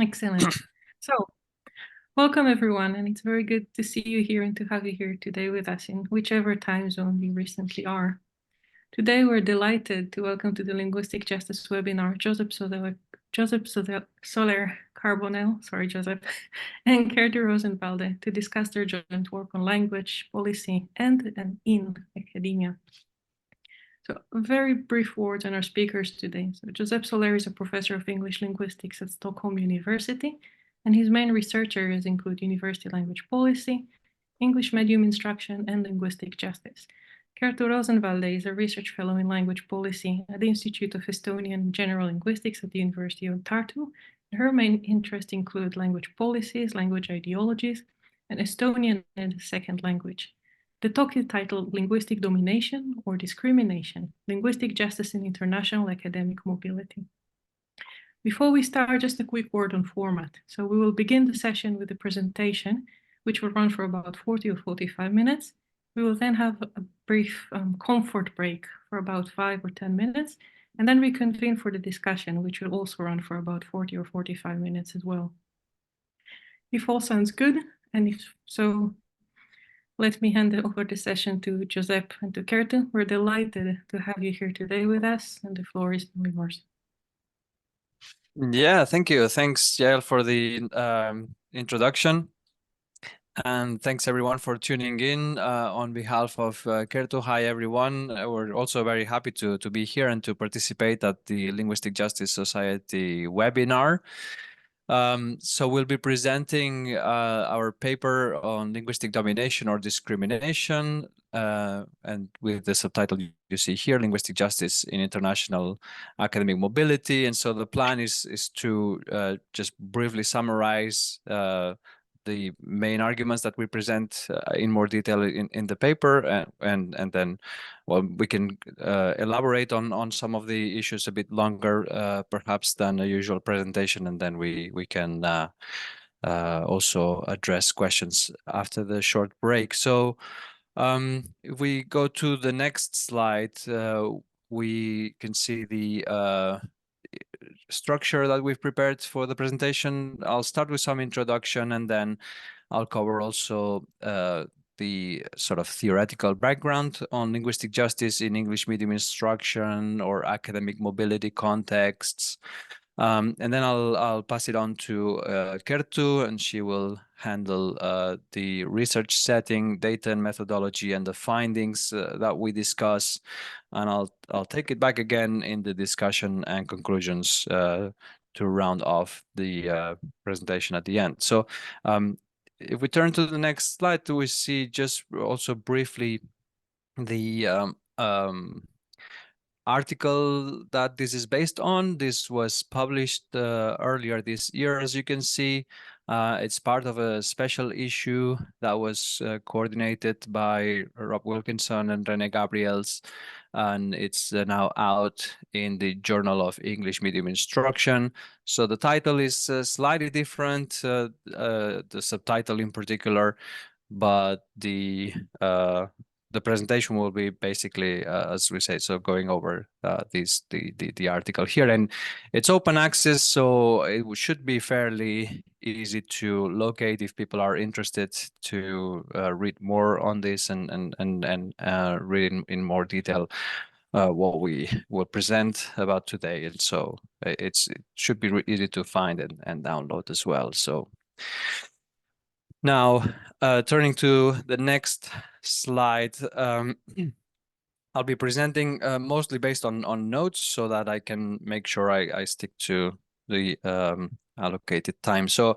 Excellent. So, welcome everyone, and it's very good to see you here and to have you here today with us in whichever time zone you recently are. Today, we're delighted to welcome to the Linguistic Justice webinar Josep Soler Carbonell, sorry, Josep, and Kerttu Rozenvalde to discuss their joint work on language, policy, and in academia. So, very brief words on our speakers today. So, Josep Soler is a professor of English linguistics at Stockholm University, and his main research areas include university language policy, English medium instruction, and linguistic justice. Kerttu Rozenvalde is a research fellow in language policy at the Institute of Estonian General Linguistics at the University of Tartu. Her main interests include language policies, language ideologies, and Estonian as a second language. The talk is titled Linguistic Domination or Discrimination, Linguistic Justice in International Academic Mobility. Before we start, just a quick word on format. So we will begin the session with a presentation, which will run for about 40 or 45 minutes. We will then have a brief comfort break for about 5 or 10 minutes, and then we convene for the discussion, which will also run for about 40 or 45 minutes as well. If all sounds good, and if so, let me hand over the session to Josep and to Kerttu. We're delighted to have you here today with us, and the floor is yours. Yeah, thank you. Thanks, Yael, for the introduction. And thanks, everyone, for tuning in on behalf of Kerttu. Hi, everyone. We're also very happy to be here and to participate at the Linguistic Justice Society webinar. So we'll be presenting our paper on linguistic domination or discrimination, and with the subtitle you see here, Linguistic Justice in International Academic Mobility. And so the plan is to just briefly summarize the main arguments that we present in more detail in the paper, and then, well, we can elaborate on some of the issues a bit longer, perhaps, than a usual presentation, and then we can also address questions after the short break. So if we go to the next slide, we can see the structure that we've prepared for the presentation. I'll start with some introduction, and then I'll cover also the sort of theoretical background on linguistic justice in English medium instruction or academic mobility contexts. And then I'll pass it on to Kerttu, and she will handle the research setting, data and methodology, and the findings that we discuss. And I'll take it back again in the discussion and conclusions to round off the presentation at the end. So if we turn to the next slide, we see just also briefly the article that this is based on. This was published earlier this year, as you can see. It's part of a special issue that was coordinated by Rob Wilkinson and René Gabriels, and it's now out in the Journal of English Medium Instruction. So the title is slightly different, the subtitle in particular, but the presentation will be basically, as we say, so going over the article here, and it's open access, so it should be fairly easy to locate if people are interested to read more on this and read in more detail what we will present about today. And so it should be easy to find and download as well. So now, turning to the next slide, I'll be presenting mostly based on notes so that I can make sure I stick to the allocated time. So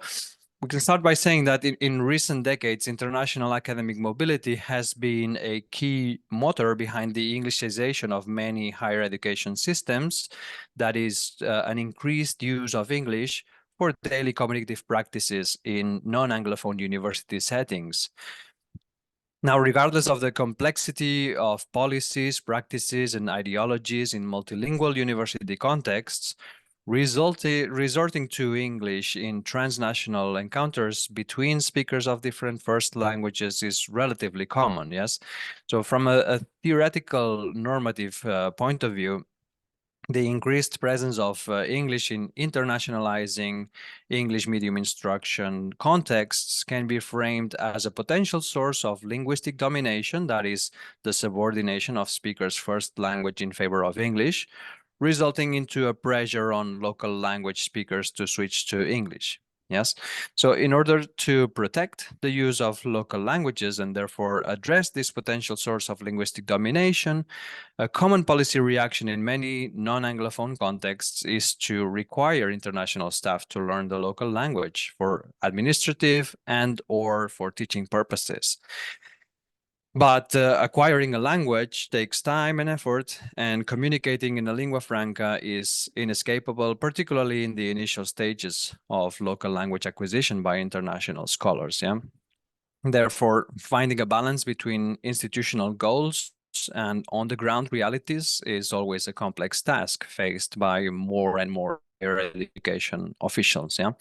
we can start by saying that in recent decades, international academic mobility has been a key motor behind the Englishization of many higher education systems. That is an increased use of English for daily communicative practices in non-Anglophone university settings. Now, regardless of the complexity of policies, practices, and ideologies in multilingual university contexts, resorting to English in transnational encounters between speakers of different first languages is relatively common, yes? So from a theoretical normative point of view, The increased presence of English in internationalizing English medium instruction contexts can be framed as a potential source of linguistic domination, that is, the subordination of speakers' first language in favor of English, resulting into a pressure on local language speakers to switch to English. Yes. So in order to protect the use of local languages and therefore address this potential source of linguistic domination, a common policy reaction in many non-Anglophone contexts is to require international staff to learn the local language for administrative and/or for teaching purposes. But acquiring a language takes time and effort, and communicating in a lingua franca is inescapable, particularly in the initial stages of local language acquisition by international scholars. Yeah. Therefore, finding a balance between institutional goals and on-the-ground realities is always a complex task faced by more and more higher education officials. Yeah.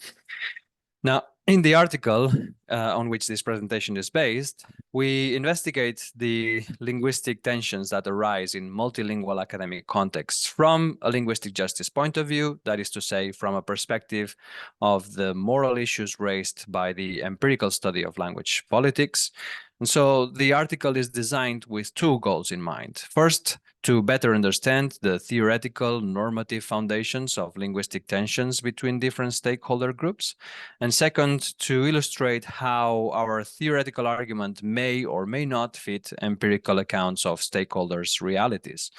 Now, in the article on which this presentation is based, we investigate the linguistic tensions that arise in multilingual academic contexts from a linguistic justice point of view, that is to say, from a perspective of the moral issues raised by the empirical study of language politics. And so the article is designed with two goals in mind. First, to better understand the theoretical normative foundations of linguistic tensions between different stakeholder groups. And second, to illustrate how our theoretical argument may or may not fit empirical accounts of stakeholders' realities.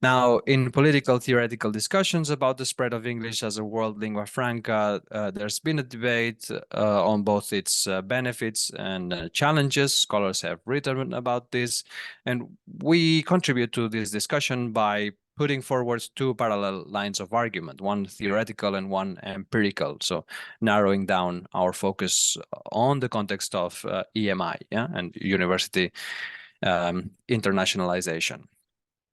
Now, in political theoretical discussions about the spread of English as a world lingua franca, there's been a debate on both its benefits and challenges. Scholars have written about this, and we contribute to this discussion by putting forward two parallel lines of argument, one theoretical and one empirical. So narrowing down our focus on the context of EMI, yeah, and university internationalization.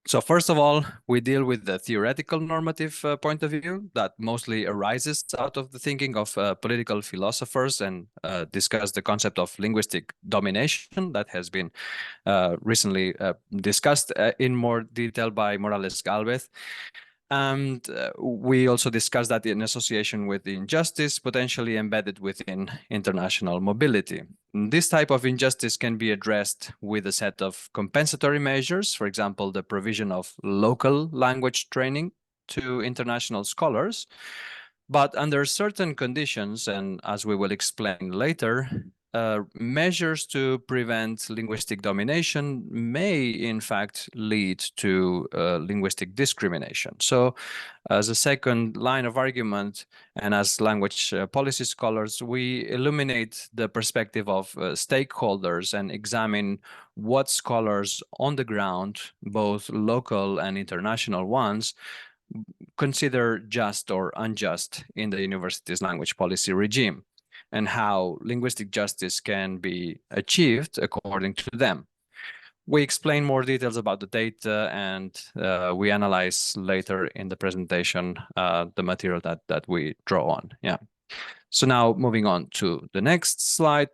So first of all, we deal with the theoretical normative point of view that mostly arises out of the thinking of political philosophers and discuss the concept of linguistic domination that has been recently discussed in more detail by Morales Galvez. And we also discussed that in association with injustice potentially embedded within international mobility. This type of injustice can be addressed with a set of compensatory measures, for example, the provision of local language training to international scholars. But under certain conditions, and as we will explain later, measures to prevent linguistic domination may, in fact, lead to linguistic discrimination. So, as a second line of argument, and as language policy scholars, we illuminate the perspective of stakeholders and examine what scholars on the ground, both local and international ones, consider just or unjust in the university's language policy regime, and how linguistic justice can be achieved according to them. We explain more details about the data, and we analyze later in the presentation the material that we draw on. Yeah. So now moving on to the next slide,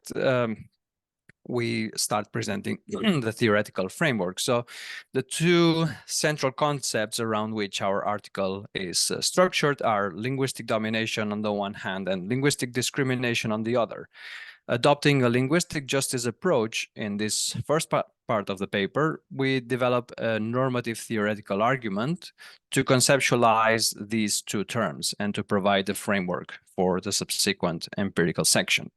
we start presenting the theoretical framework. So the two central concepts around which our article is structured are linguistic domination on the one hand and linguistic discrimination on the other. Adopting a linguistic justice approach in this first part of the paper, we develop a normative theoretical argument to conceptualize these two terms and to provide a framework for the subsequent empirical section.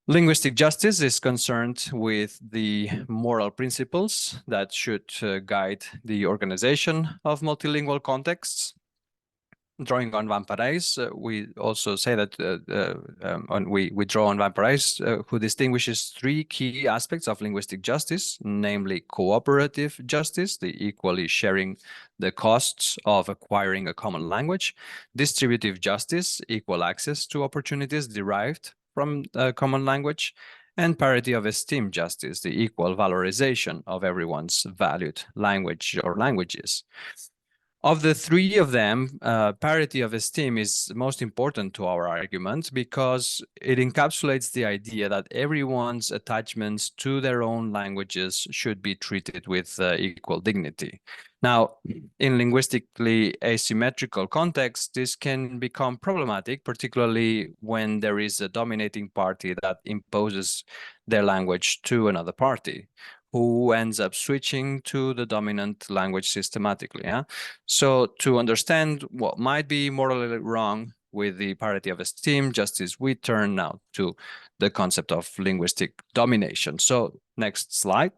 Linguistic justice is concerned with the moral principles that should guide the organization of multilingual contexts. Drawing on Van Parijs, we also say that we draw on Van Parijs, who distinguishes three key aspects of linguistic justice, namely cooperative justice, the equally sharing the costs of acquiring a common language, distributive justice, equal access to opportunities derived from a common language, and parity of esteem justice, the equal valorization of everyone's valued language or languages. Of the three of them, parity of esteem is most important to our argument because it encapsulates the idea that everyone's attachments to their own languages should be treated with equal dignity. Now, in linguistically asymmetrical contexts, this can become problematic, particularly when there is a dominating party that imposes their language to another party, who ends up switching to the dominant language systematically. Yeah? So to understand what might be morally wrong with the parity of esteem, just as we turn now to the concept of linguistic domination. So next slide.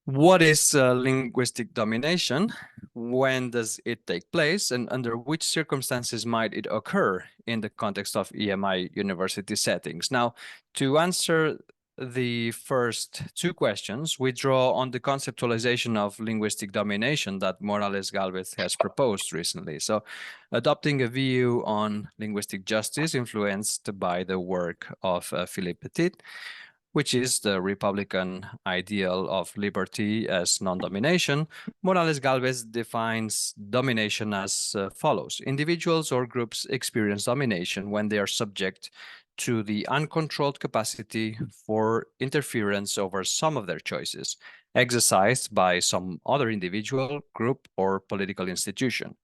What is linguistic domination? When does it take place? And under which circumstances might it occur in the context of EMI university settings? Now, to answer the first two questions, we draw on the conceptualization of linguistic domination that Morales Galvez has proposed recently. So adopting a view on linguistic justice influenced by the work of Philippe Petit, which is the Republican ideal of liberty as non-domination, Morales Galvez defines domination as follows. Individuals or groups experience domination when they are subject to the uncontrolled capacity for interference over some of their choices, exercised by some other individual, group, or political institution.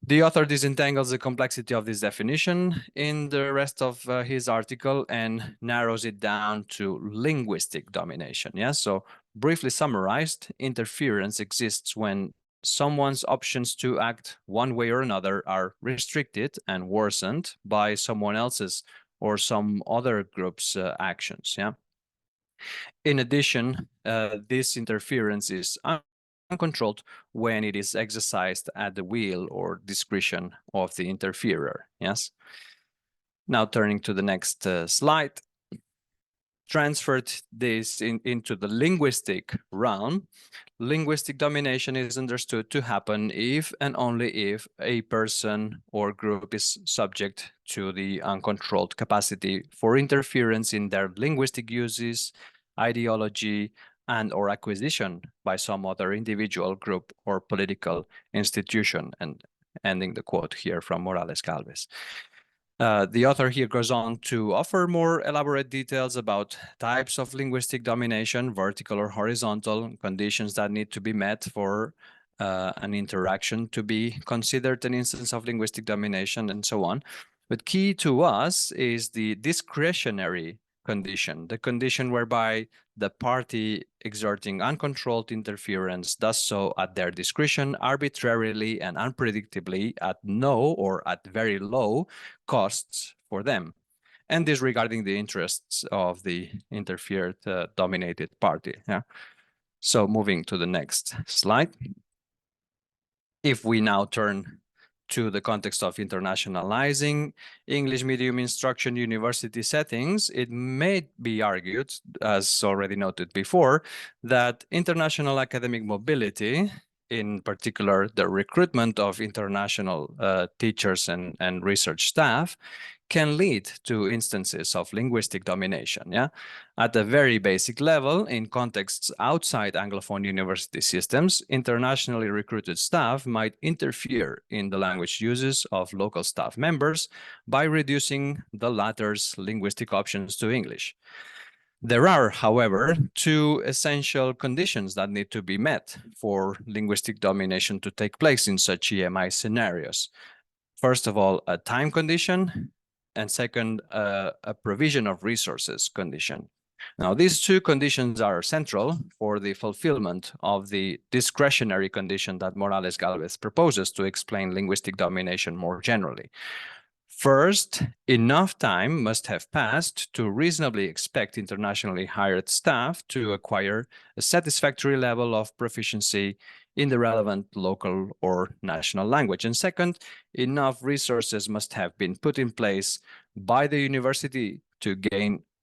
The author disentangles the complexity of this definition in the rest of his article and narrows it down to linguistic domination. Yeah, so briefly summarized, interference exists when someone's options to act one way or another are restricted and worsened by someone else's or some other group's actions. Yeah. In addition, this interference is uncontrolled when it is exercised at the will or discretion of the interferer. Yes. Now turning to the next slide. Transferred this into the linguistic realm, linguistic domination is understood to happen if and only if a person or group is subject to the uncontrolled capacity for interference in their linguistic uses, ideology, and or acquisition by some other individual, group, or political institution. And ending the quote here from Morales Galvez. The author here goes on to offer more elaborate details about types of linguistic domination, vertical or horizontal, conditions that need to be met for an interaction to be considered an instance of linguistic domination, and so on. But key to us is the discretionary condition, the condition whereby the party exerting uncontrolled interference does so at their discretion, arbitrarily and unpredictably, at no or at very low costs for them, and disregarding the interests of the interfered dominated party. Yeah. So moving to the next slide. If we now turn to the context of internationalizing English medium instruction university settings, it may be argued, as already noted before, that international academic mobility, in particular the recruitment of international teachers and research staff, can lead to instances of linguistic domination. Yeah, at a very basic level, in contexts outside Anglophone university systems, internationally recruited staff might interfere in the language uses of local staff members by reducing the latter's linguistic options to English. There are, however, two essential conditions that need to be met for linguistic domination to take place in such EMI scenarios. First of all, a time condition, and second, a provision of resources condition. Now, these two conditions are central for the fulfillment of the discretionary condition that Morales Galvez proposes to explain linguistic domination more generally. First, enough time must have passed to reasonably expect internationally hired staff to acquire a satisfactory level of proficiency in the relevant local or national language. And second, enough resources must have been put in place by the university to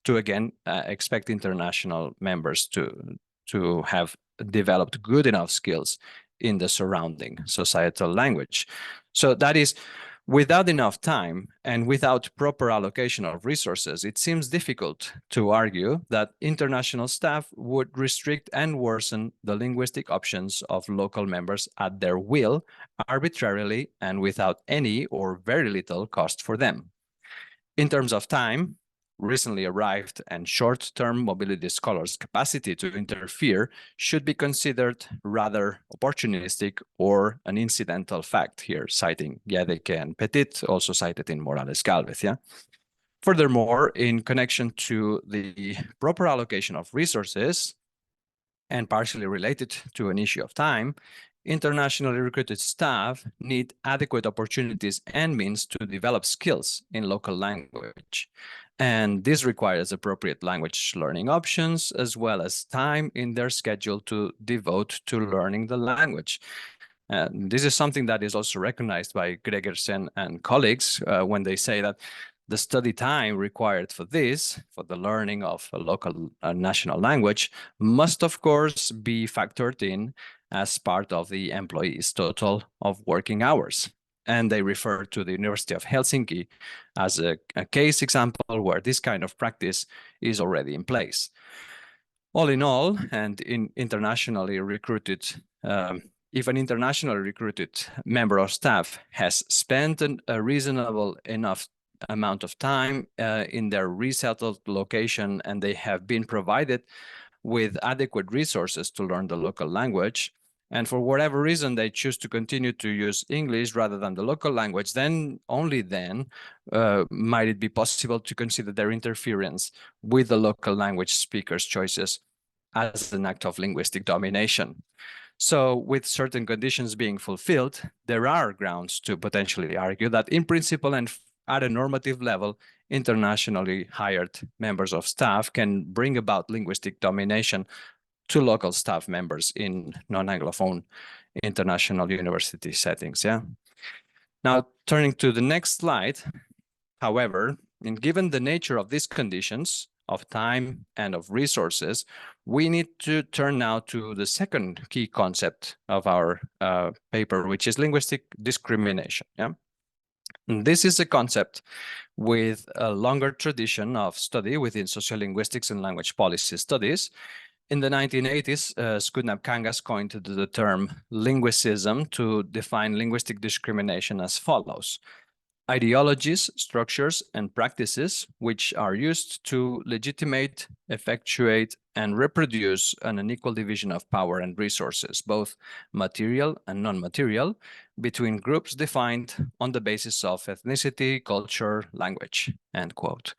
again expect international members to have developed good enough skills in the surrounding societal language. So that is Without enough time and without proper allocation of resources, it seems difficult to argue that international staff would restrict and worsen the linguistic options of local members at their will, arbitrarily and without any or very little cost for them. In terms of time, recently arrived and short-term mobility scholars' capacity to interfere should be considered rather opportunistic or an incidental fact here, citing Gedeke and Petit, also cited in Morales Galvez. Yeah? Furthermore, in connection to the proper allocation of resources, and partially related to an issue of time, internationally recruited staff need adequate opportunities and means to develop skills in local language. And this requires appropriate language learning options, as well as time in their schedule to devote to learning the language. This is something that is also recognized by Gregersen and colleagues when they say that the study time required for this, for the learning of a local national language, must of course be factored in as part of the employee's total of working hours. And they refer to the University of Helsinki as a case example where this kind of practice is already in place. All in all, and in internationally recruited if an internationally recruited member of staff has spent a reasonable enough amount of time in their resettled location and they have been provided with adequate resources to learn the local language, and for whatever reason they choose to continue to use English rather than the local language, then only then might it be possible to consider their interference with the local language speakers' choices as an act of linguistic domination. So with certain conditions being fulfilled, there are grounds to potentially argue that in principle and at a normative level, internationally hired members of staff can bring about linguistic domination to local staff members in non-Anglophone international university settings. Yeah. Now, turning to the next slide, however, and given the nature of these conditions, of time and of resources, we need to turn now to the second key concept of our paper, which is linguistic discrimination. Yeah? And this is a concept with a longer tradition of study within sociolinguistics and language policy studies. In the 1980s, Skudnab Kangas coined the term linguicism to define linguistic discrimination as follows: ideologies, structures, and practices which are used to legitimate, effectuate, and reproduce an unequal division of power and resources, both material and non-material, between groups defined on the basis of ethnicity, culture, language, end quote.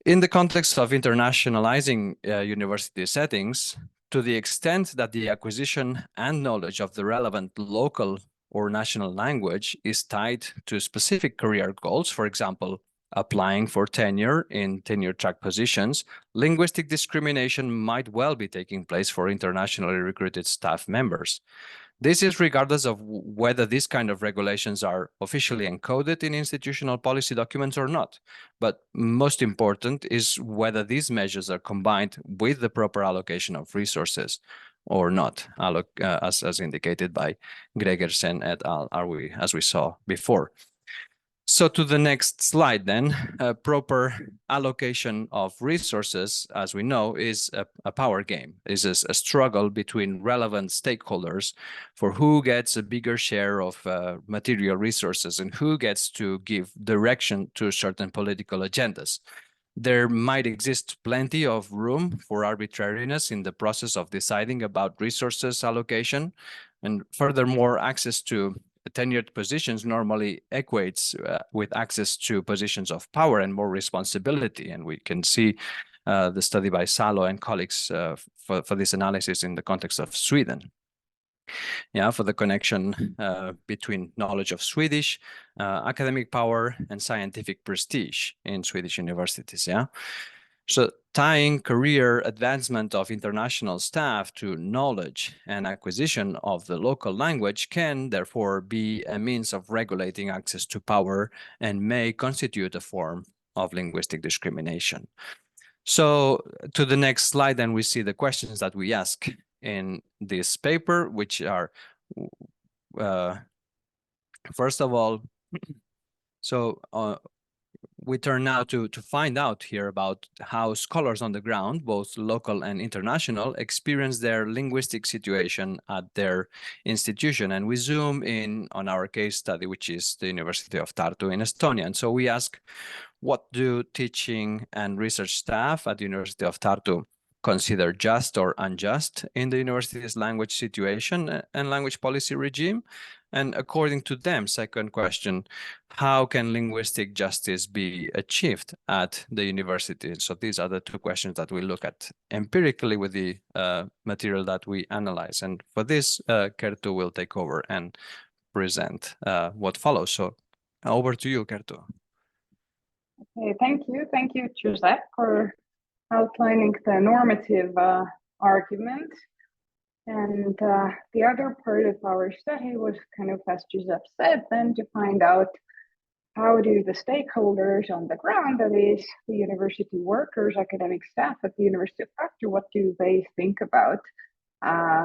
In the context of internationalizing university settings, to the extent that the acquisition and knowledge of the relevant local or national language is tied to specific career goals, for example, applying for tenure in tenure track positions, linguistic discrimination might well be taking place for internationally recruited staff members. This is regardless of whether these kind of regulations are officially encoded in institutional policy documents or not. But most important is whether these measures are combined with the proper allocation of resources or not, as indicated by Gregersen et al., as we saw before. So to the next slide then, proper allocation of resources, as we know, is a power game, is a struggle between relevant stakeholders for who gets a bigger share of material resources and who gets to give direction to certain political agendas. There might exist plenty of room for arbitrariness in the process of deciding about resources allocation, and furthermore, access to tenured positions normally equates with access to positions of power and more responsibility. And we can see the study by Salo and colleagues for this analysis in the context of Sweden. Yeah, for the connection between knowledge of Swedish, academic power, and scientific prestige in Swedish universities. Yeah. So tying career advancement of international staff to knowledge and acquisition of the local language can therefore be a means of regulating access to power and may constitute a form of linguistic discrimination. So to the next slide, then we see the questions that we ask in this paper, which are, first of all, So we turn now to find out here about how scholars on the ground, both local and international, experience their linguistic situation at their institution. And we zoom in on our case study, which is the University of Tartu in Estonia. And so we ask, what do teaching and research staff at the University of Tartu consider just or unjust in the university's language situation and language policy regime? And according to them, second question, how can linguistic justice be achieved at the university? So these are the two questions that we look at empirically with the material that we analyze. And for this, Kerttu will take over and present what follows. So over to you, Kerttu. Okay, thank you, Josep, for outlining the normative argument. And the other part of our study was kind of, as Josep said, then to find out how do the stakeholders on the ground, that is the university workers, academic staff at the University of Tartu, what do they think about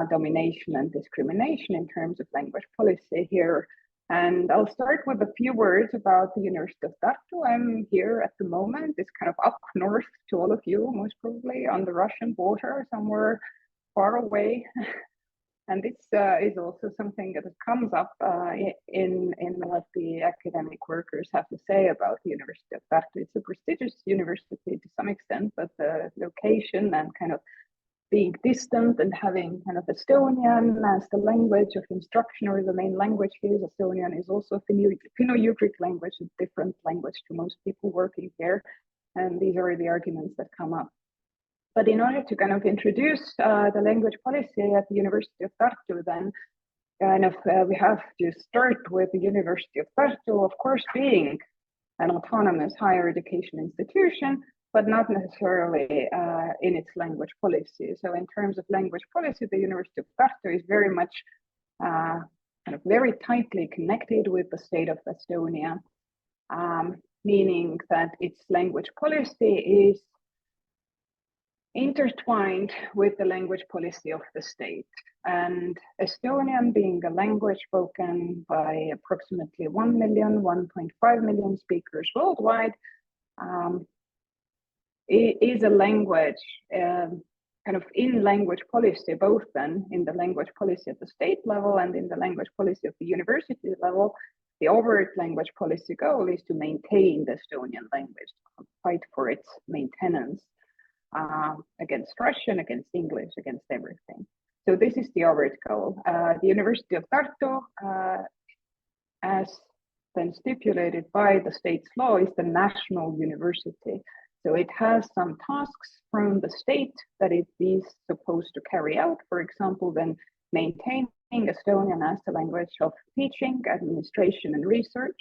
domination and discrimination in terms of language policy here. And I'll start with a few words about the University of Tartu. I'm here at the moment. It's kind of up north to all of you, most probably on the Russian border, somewhere far away. And this is also something that comes up in what the academic workers have to say about the University of Tartu. It's a prestigious university to some extent, but the location and kind of being distant and having kind of Estonian as the language of instruction or the main language here. Estonian is also Finno-Ugric language, a different language to most people working here. And these are the arguments that come up. But in order to kind of introduce the language policy at the University of Tartu, then kind of we have to start with the University of Tartu, of course, being an autonomous higher education institution, but not necessarily in its language policy. So in terms of language policy, the University of Tartu is very much kind of very tightly connected with the state of Estonia, meaning that its language policy is intertwined with the language policy of the state. And Estonian, being a language spoken by approximately 1 million, 1.5 million speakers worldwide, is a language kind of in language policy, both then in the language policy at the state level and in the language policy of the university level. The overt language policy goal is to maintain the Estonian language, fight for its maintenance against Russian, against English, against everything. So this is the overt goal. The University of Tartu, as then stipulated by the state's law, is the national university. So it has some tasks from the state that it is supposed to carry out. For example, then maintaining Estonian as the language of teaching, administration, and research,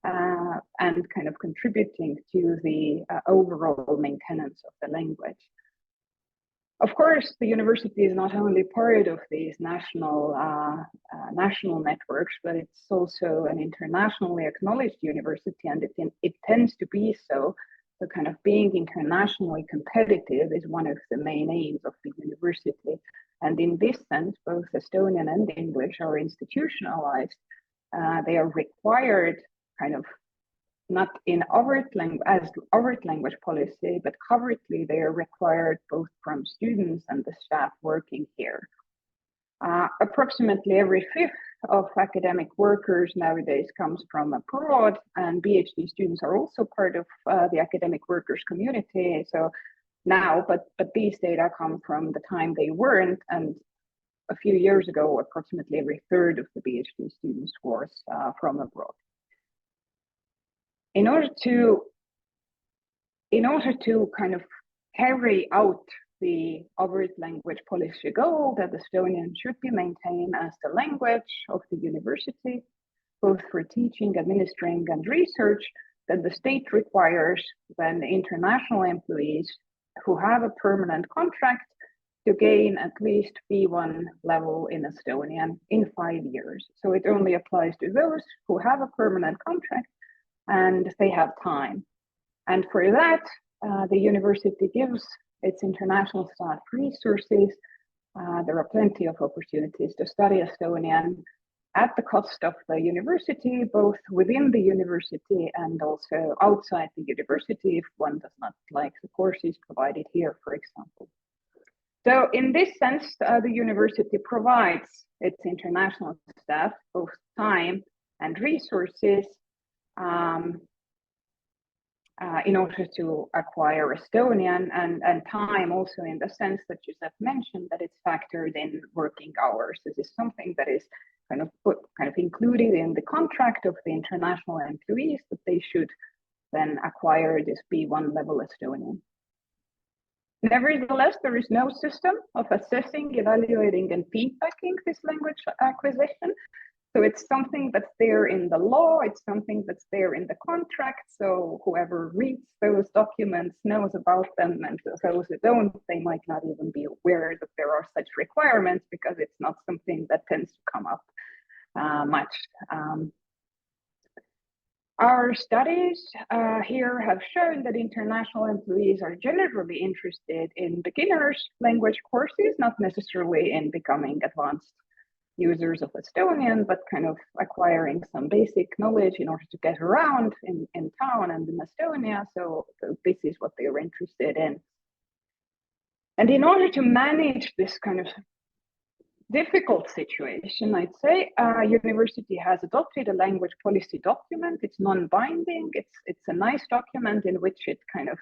and kind of contributing to the overall maintenance of the language. Of course, the university is not only part of these national networks, but it's also an internationally acknowledged university, and it tends to be so. So kind of being internationally competitive is one of the main aims of the university. And in this sense, both Estonian and English are institutionalized. They are required kind of not in overt language policy, but covertly they are required both from students and the staff working here. Approximately every fifth of academic workers nowadays comes from abroad, and PhD students are also part of the academic workers community. So now, but these data come from the time they weren't, and a few years ago, approximately every third of the PhD students was from abroad. In order to kind of carry out the overt language policy goal that Estonian should be maintained as the language of the university, both for teaching, administering, and research, that the state requires then international employees who have a permanent contract to gain at least B1 level in Estonian in 5 years. So it only applies to those who have a permanent contract and they have time. And for that, the university gives its international staff resources. There are plenty of opportunities to study Estonian, at the cost of the university, both within the university and also outside the university if one does not like the courses provided here, for example. So in this sense, the university provides its international staff both time and resources in order to acquire Estonian, and time also in the sense that Josep mentioned, that it's factored in working hours. This is something that is kind of included in the contract of the international employees, that they should then acquire this B1 level Estonian. Nevertheless, there is no system of assessing, evaluating, and feedbacking this language acquisition. So it's something that's there in the law, it's something that's there in the contract. So whoever reads those documents knows about them, and those who don't, they might not even be aware that there are such requirements, because it's not something that tends to come up much. Our studies here have shown that international employees are generally interested in beginners language courses, not necessarily in becoming advanced users of Estonian, but kind of acquiring some basic knowledge in order to get around in town and in Estonia. So this is what they are interested in. And in order to manage this kind of difficult situation, I'd say, university has adopted a language policy document. It's non-binding. It's a nice document in which it kind of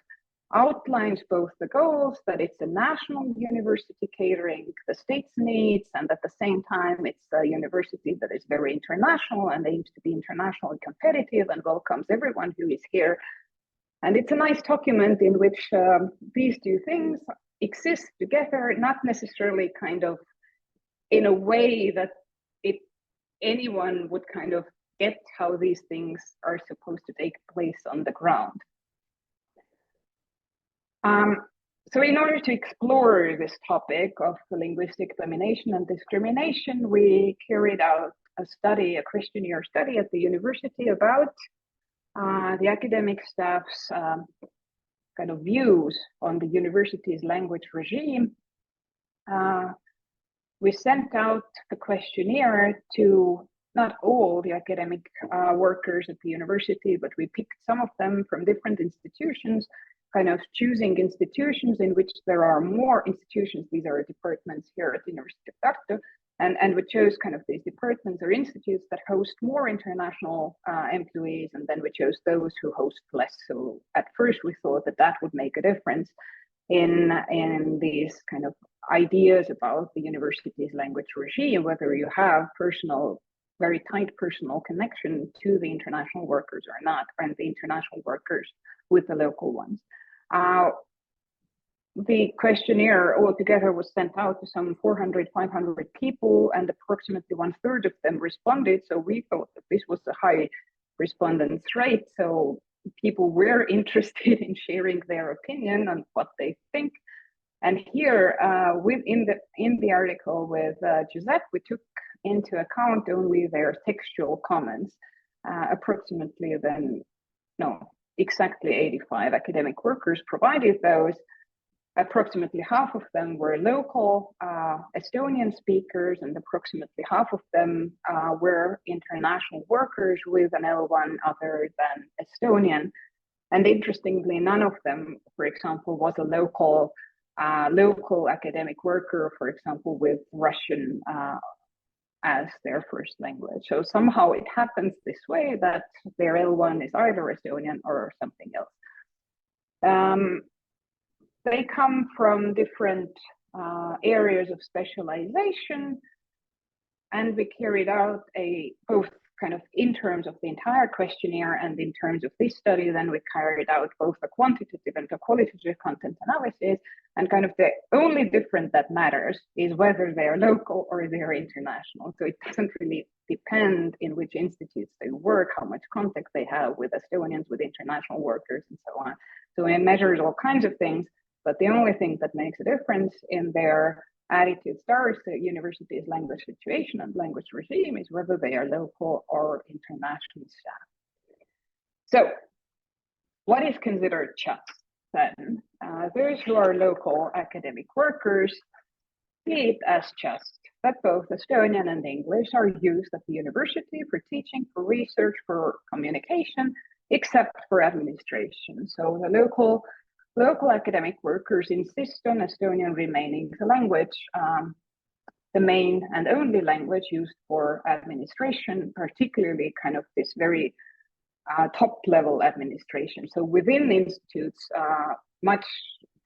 outlines both the goals, that it's a national university catering the state's needs, and at the same time, it's a university that is very international and aims to be internationally competitive and welcomes everyone who is here. And it's a nice document in which these two things exist together, not necessarily kind of in a way that anyone would kind of get how these things are supposed to take place on the ground. So in order to explore this topic of linguistic domination and discrimination, we carried out a study, a questionnaire study at the university about the academic staff's kind of views on the university's language regime. We sent out the questionnaire to not all the academic workers at the university, but we picked some of them from different institutions, kind of choosing institutions in which there are more institutions. These are departments here at the University of Tartu, and we chose kind of these departments or institutes that host more international employees, and then we chose those who host less. So at first we thought that that would make a difference in these kind of ideas about the university's language regime, whether you have very tight personal connection to the international workers or not, and the international workers with the local ones. The questionnaire altogether was sent out to some 400, 500 people, and approximately 1/3 of them responded. So we thought that this was a high respondence rate. So people were interested in sharing their opinion on what they think. And here, in the article with Josep, we took into account only their textual comments. Approximately exactly 85 academic workers provided those. Approximately half of them were local Estonian speakers, and approximately half of them were international workers with an L1 other than Estonian. And interestingly, none of them, for example, was a local academic worker, for example, with Russian as their first language. So somehow it happens this way, that their L1 is either Estonian or something else. They come from different areas of specialization, and we carried out both kind of in terms of the entire questionnaire and in terms of this study, then we carried out both a quantitative and a qualitative content analysis, and kind of the only difference that matters is whether they are local or they are international. So it doesn't really depend in which institutes they work, how much contact they have with Estonians, with international workers, and so on. So it measures all kinds of things, but the only thing that makes a difference in their attitudes towards the university's language situation and language regime is whether they are local or international staff. So what is considered just then? Those who are local academic workers see it as just that both Estonian and English are used at the university for teaching, for research, for communication, except for administration. So the local academic workers insist on Estonian remaining the language, the main and only language used for administration, particularly kind of this very top level administration. So within institutes, much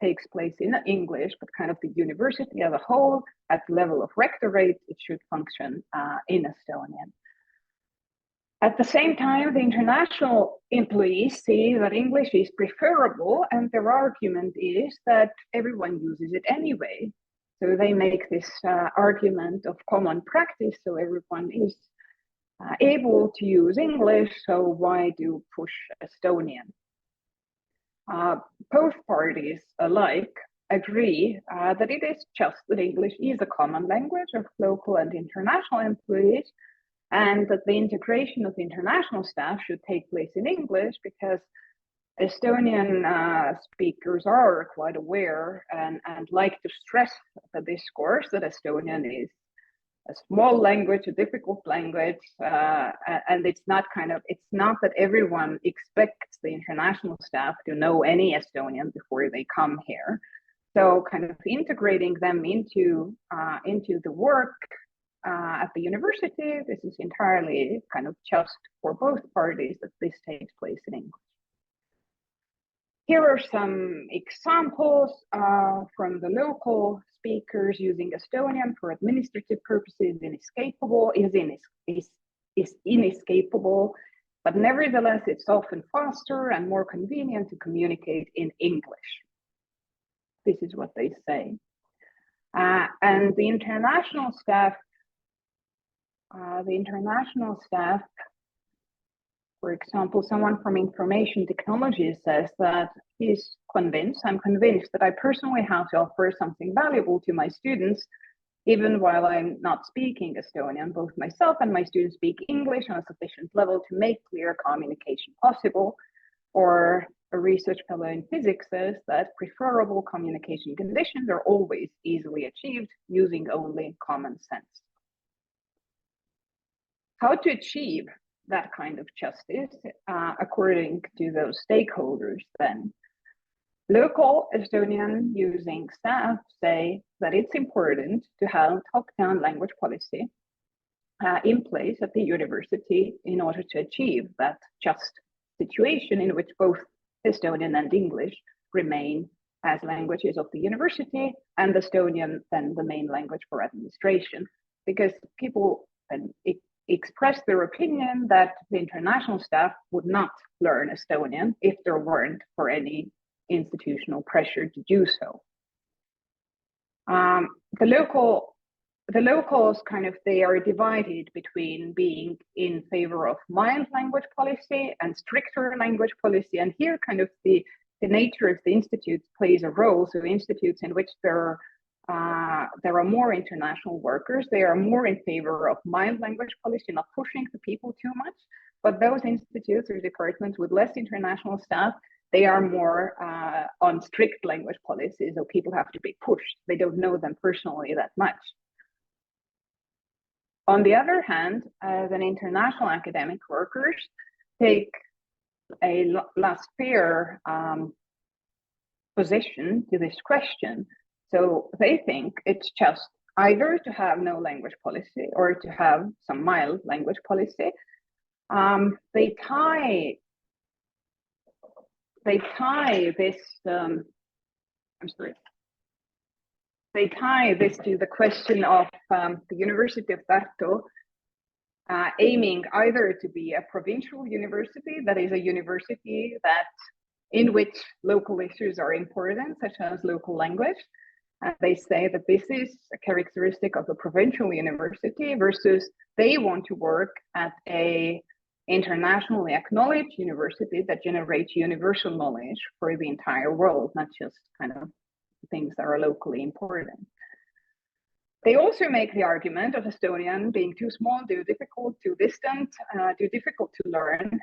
takes place in English, but kind of the university as a whole, at the level of rectorate, it should function in Estonian. At the same time, the international employees see that English is preferable, and their argument is that everyone uses it anyway. So they make this argument of common practice, so everyone is able to use English, so why do push Estonian? Both parties alike agree that it is just that English is a common language of local and international employees, and that the integration of international staff should take place in English because Estonian speakers are quite aware and like to stress the discourse that Estonian is a small language, a difficult language, and it's not that everyone expects the international staff to know any Estonian before they come here. So kind of integrating them into the work at the university, this is entirely kind of just for both parties that this takes place in English. Here are some examples from the local speakers using Estonian for administrative purposes. Is inescapable, but nevertheless, it's often faster and more convenient to communicate in English. This is what they say. And the international staff, for example, someone from information technology says that I'm convinced that I personally have to offer something valuable to my students, even while I'm not speaking Estonian. Both myself and my students speak English on a sufficient level to make clear communication possible. Or a research fellow in physics says that preferable communication conditions are always easily achieved using only common sense. How to achieve that kind of justice, according to those stakeholders then? Local Estonian using staff say that it's important to have top-down language policy in place at the university in order to achieve that just situation in which both Estonian and English remain as languages of the university, and Estonian then the main language for administration, because people express their opinion that the international staff would not learn Estonian if there weren't for any institutional pressure to do so. The locals they are divided between being in favor of mild language policy and stricter language policy, and here the nature of the institutes plays a role. So institutes in which there are more international workers, they are more in favor of mild language policy, not pushing the people too much. But those institutes or departments with less international staff, they are more on strict language policies, so people have to be pushed. They don't know them personally that much. On the other hand, then international academic workers take a laissez-faire position to this question. So they think it's just either to have no language policy or to have some mild language policy. They tie this to the question of the University of Tartu aiming either to be a provincial university, that is a university in which local issues are important, such as local language. They say that this is a characteristic of a provincial university versus they want to work at a internationally acknowledged university that generates universal knowledge for the entire world, not just things that are locally important. They also make the argument of Estonian being too small, too difficult, too distant, too difficult to learn.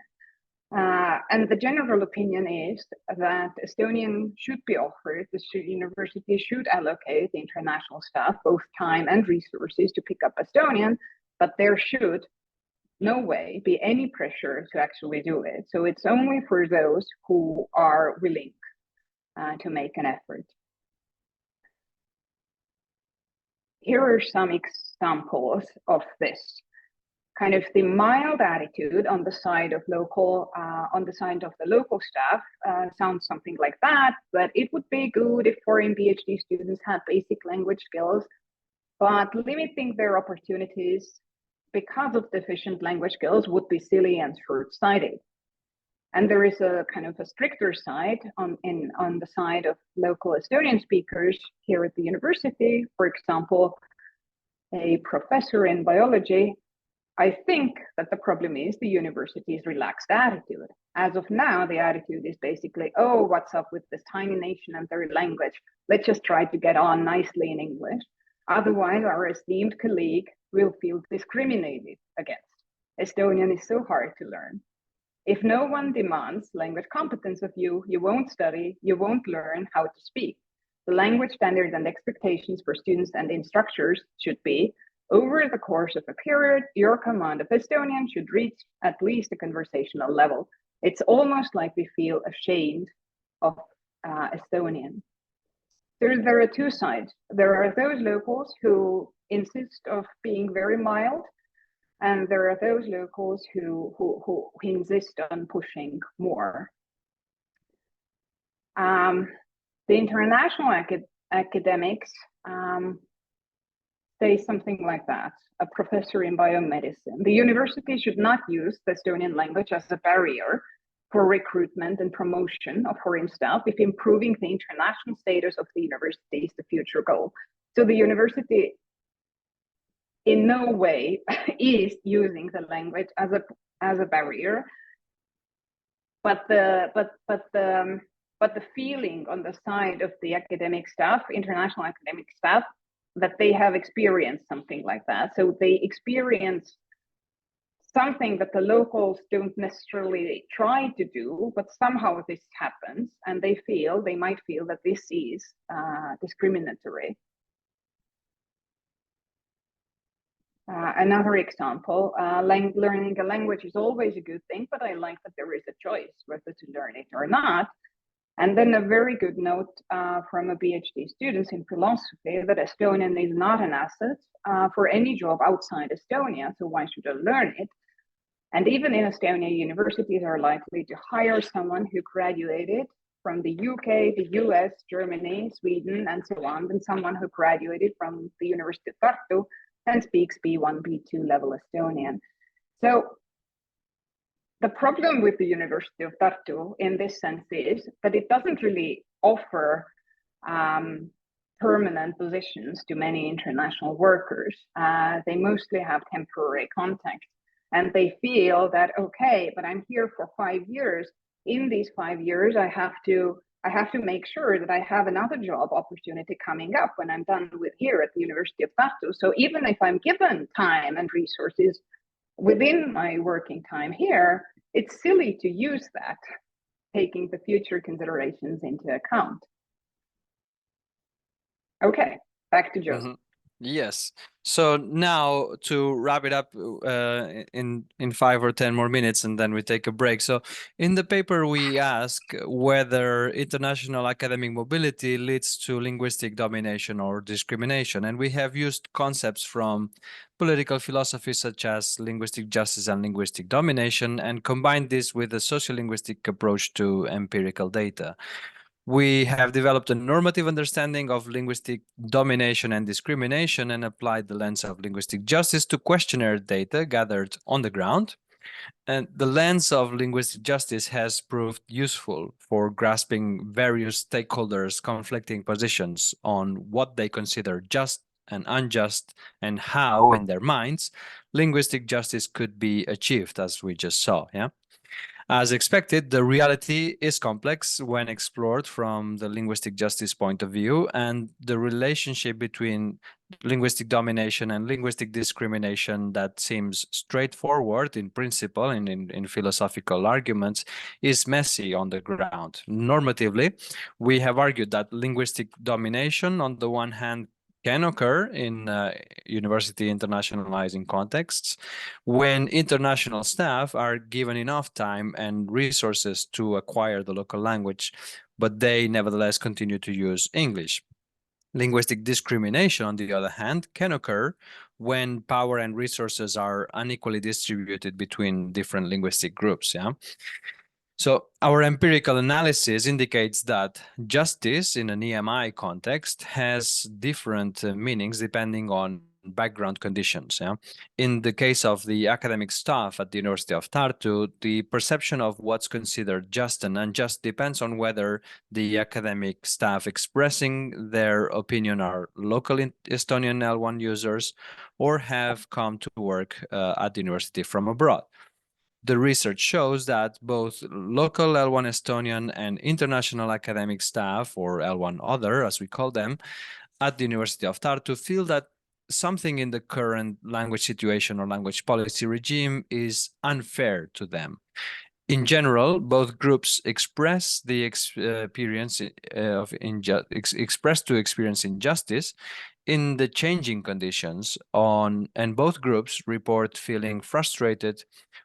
And the general opinion is that Estonian should be offered, the university should allocate international staff, both time and resources to pick up Estonian, but there should no way be any pressure to actually do it. So it's only for those who are willing to make an effort. Here are some examples of this. Kind of the mild attitude on the side of the local staff sounds something like that, but it would be good if foreign PhD students had basic language skills, but limiting their opportunities because of deficient language skills would be silly and short-sighted. And there is a kind of a stricter side on the side of local Estonian speakers here at the university. For example, a professor in biology, I think that the problem is the university's relaxed attitude. As of now, the attitude is basically, oh, what's up with this tiny nation and their language? Let's just try to get on nicely in English. Otherwise, our esteemed colleague will feel discriminated against. Estonian is so hard to learn. If no one demands language competence of you, you won't study, you won't learn how to speak. The language standards and expectations for students and instructors should be, over the course of a period, your command of Estonian should reach at least a conversational level. It's almost like we feel ashamed of Estonian. There are two sides. There are those locals who insist of being very mild, and there are those locals who insist on pushing more. The international academics say something like that, a professor in biomedicine. The university should not use the Estonian language as a barrier for recruitment and promotion of foreign staff if improving the international status of the university is the future goal. So the university in no way is using the language as a barrier, but the feeling on the side of the academic staff, international academic staff, that they have experienced something like that. So they experience something that the locals don't necessarily try to do, but somehow this happens, and they might feel that this is discriminatory. Another example, learning a language is always a good thing, but I like that there is a choice whether to learn it or not. And then a very good note from a PhD student in philosophy that Estonian is not an asset for any job outside Estonia, so why should I learn it? And even in Estonia, universities are likely to hire someone who graduated from the UK, the US, Germany, Sweden, and so on, than someone who graduated from the University of Tartu and speaks B1, B2 level Estonian. So the problem with the University of Tartu in this sense is that it doesn't really offer permanent positions to many international workers. They mostly have temporary contact, and they feel that, okay, but I'm here for 5 years. In these 5 years, I have to make sure that I have another job opportunity coming up when I'm done with here at the University of Tartu. So even if I'm given time and resources within my working time here, it's silly to use that, taking the future considerations into account. Okay, back to Josep. Mm-hmm. Yes. So now to wrap it up in 5 or 10 more minutes, and then we take a break. So in the paper, we ask whether international academic mobility leads to linguistic domination or discrimination. And we have used concepts from political philosophy such as linguistic justice and linguistic domination, and combined this with a sociolinguistic approach to empirical data. We have developed a normative understanding of linguistic domination and discrimination and applied the lens of linguistic justice to questionnaire data gathered on the ground. And the lens of linguistic justice has proved useful for grasping various stakeholders' conflicting positions on what they consider just and unjust, and how, in their minds, linguistic justice could be achieved, as we just saw. Yeah. As expected, the reality is complex when explored from the linguistic justice point of view, and the relationship between linguistic domination and linguistic discrimination that seems straightforward in principle and in philosophical arguments is messy on the ground. Normatively, we have argued that linguistic domination, on the one hand, can occur in university internationalizing contexts when international staff are given enough time and resources to acquire the local language, but they nevertheless continue to use English. Linguistic discrimination, on the other hand, can occur when power and resources are unequally distributed between different linguistic groups. Yeah. So our empirical analysis indicates that justice in an EMI context has different meanings depending on background conditions. Yeah? In the case of the academic staff at the University of Tartu, the perception of what's considered just and unjust depends on whether the academic staff expressing their opinion are local Estonian L1 users or have come to work at the university from abroad. The research shows that both local L1 Estonian and international academic staff, or L1 other, as we call them, at the University of Tartu feel that something in the current language situation or language policy regime is unfair to them. In general, both groups express the experience of injustice in the changing conditions and both groups report feeling frustrated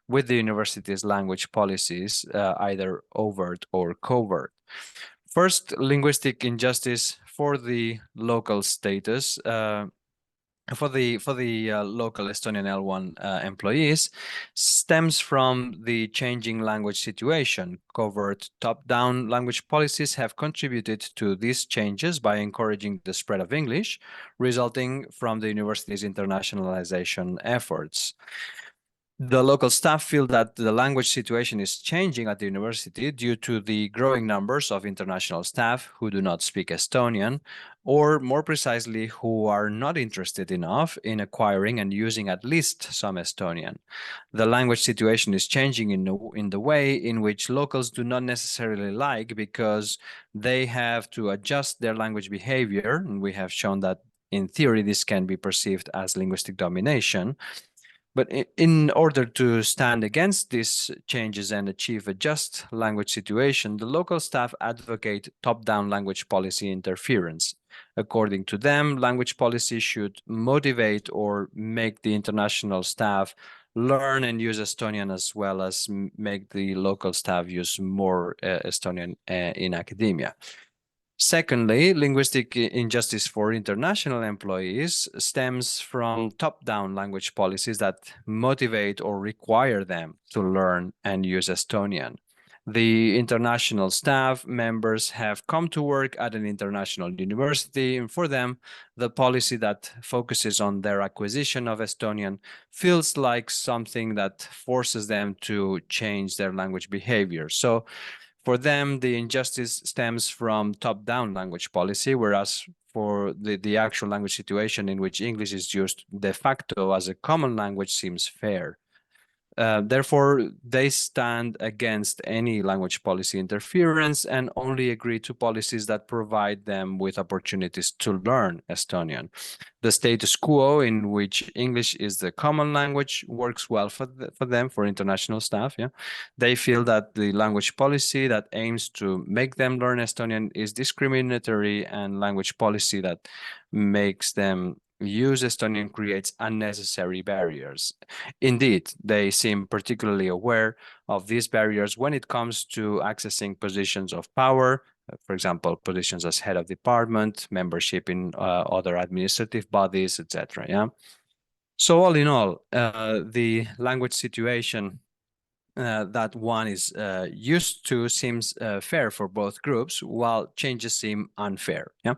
with the university's language policies, either overt or covert. First, linguistic injustice for the local status, for the local Estonian L1 employees stems from the changing language situation. Covert top-down language policies have contributed to these changes by encouraging the spread of English, resulting from the university's internationalization efforts. The local staff feel that the language situation is changing at the university due to the growing numbers of international staff who do not speak Estonian, or more precisely, who are not interested enough in acquiring and using at least some Estonian. The language situation is changing in the way in which locals do not necessarily like, because they have to adjust their language behavior, and we have shown that in theory this can be perceived as linguistic domination. But in order to stand against these changes and achieve a just language situation, the local staff advocate top-down language policy interference. According to them, language policy should motivate or make the international staff learn and use Estonian, as well as make the local staff use more Estonian in academia. Secondly, linguistic injustice for international employees stems from top-down language policies that motivate or require them to learn and use Estonian. The international staff members have come to work at an international university, and for them, the policy that focuses on their acquisition of Estonian feels like something that forces them to change their language behavior. So for them, the injustice stems from top-down language policy, whereas for the actual language situation in which English is used de facto as a common language seems fair. Therefore, they stand against any language policy interference and only agree to policies that provide them with opportunities to learn Estonian. The status quo in which English is the common language works well for them, for international staff. Yeah, they feel that the language policy that aims to make them learn Estonian is discriminatory, and language policy that makes them use Estonian creates unnecessary barriers. Indeed, they seem particularly aware of these barriers when it comes to accessing positions of power, for example, positions as head of department, membership in other administrative bodies, etc. Yeah. So all in all, the language situation that one is used to seems fair for both groups, while changes seem unfair. Yeah.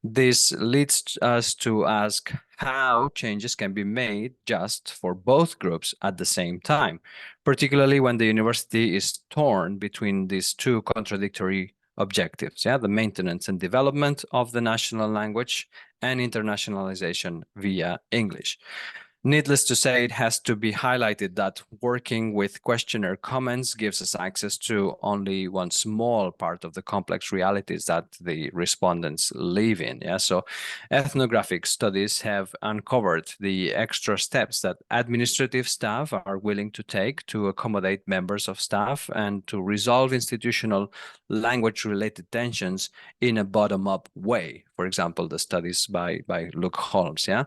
This leads us to ask how changes can be made just for both groups at the same time, particularly when the university is torn between these two contradictory objectives, yeah, the maintenance and development of the national language and internationalization via English. Needless to say, it has to be highlighted that working with questionnaire comments gives us access to only one small part of the complex realities that the respondents live in. Yeah, so ethnographic studies have uncovered the extra steps that administrative staff are willing to take to accommodate members of staff and to resolve institutional language-related tensions in a bottom-up way. For example, the studies by Luke Holmes. Yeah.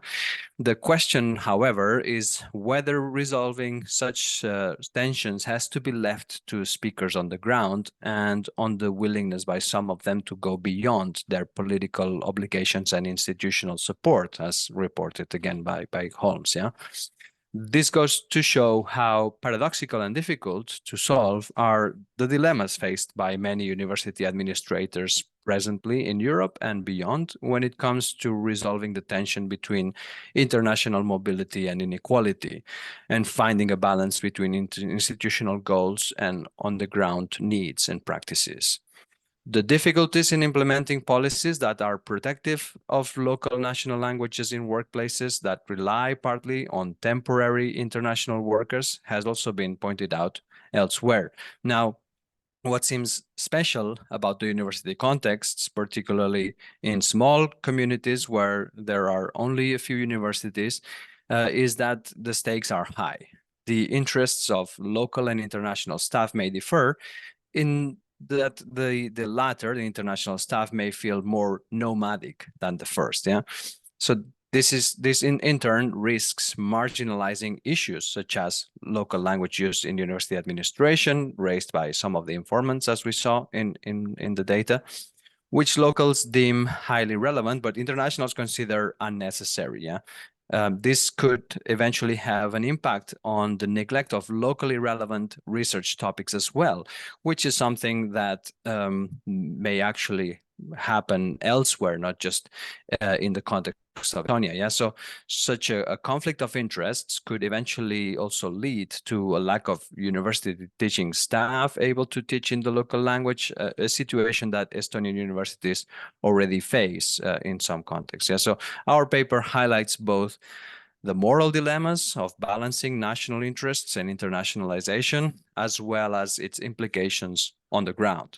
The question, however, is whether resolving such tensions has to be left to speakers on the ground and on the willingness by some of them to go beyond their political obligations and institutional support, as reported again by Holmes. Yeah. This goes to show how paradoxical and difficult to solve are the dilemmas faced by many university administrators presently in Europe and beyond when it comes to resolving the tension between international mobility and inequality and finding a balance between institutional goals and on-the-ground needs and practices. The difficulties in implementing policies that are protective of local national languages in workplaces that rely partly on temporary international workers has also been pointed out elsewhere. Now, what seems special about the university contexts, particularly in small communities where there are only a few universities, is that the stakes are high. The interests of local and international staff may differ in that the latter, the international staff, may feel more nomadic than the first. Yeah. So this in turn risks marginalizing issues such as local language use in university administration, raised by some of the informants, as we saw in the data, which locals deem highly relevant, but internationals consider unnecessary. Yeah. This could eventually have an impact on the neglect of locally relevant research topics as well, which is something that may actually happen elsewhere, not just in the context of Estonia. Yeah, so such a conflict of interests could eventually also lead to a lack of university teaching staff able to teach in the local language, a situation that Estonian universities already face in some contexts. Yeah, so our paper highlights both the moral dilemmas of balancing national interests and internationalization, as well as its implications on the ground.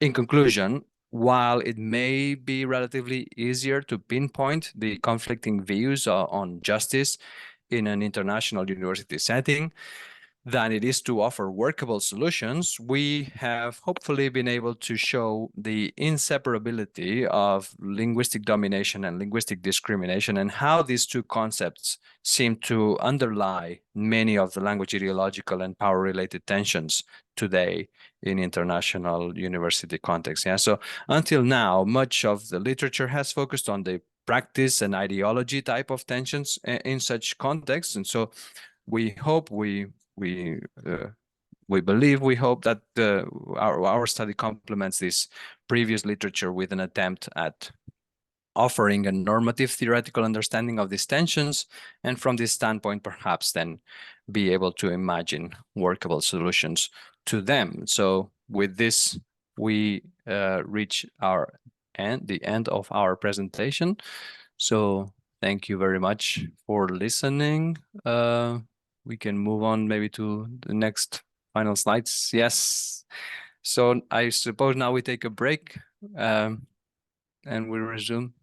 In conclusion, while it may be relatively easier to pinpoint the conflicting views on justice in an international university setting than it is to offer workable solutions, we have hopefully been able to show the inseparability of linguistic domination and linguistic discrimination and how these two concepts seem to underlie many of the language ideological and power-related tensions today in international university contexts. Yeah, so until now, much of the literature has focused on the practice and ideology type of tensions in such contexts, and so we hope we hope that our study complements this previous literature with an attempt at offering a normative theoretical understanding of these tensions, and from this standpoint, perhaps then be able to imagine workable solutions to them. So with this, we reach the end of our presentation. So thank you very much for listening. We can move on maybe to the next final slides. Yes. So I suppose now we take a break and we resume.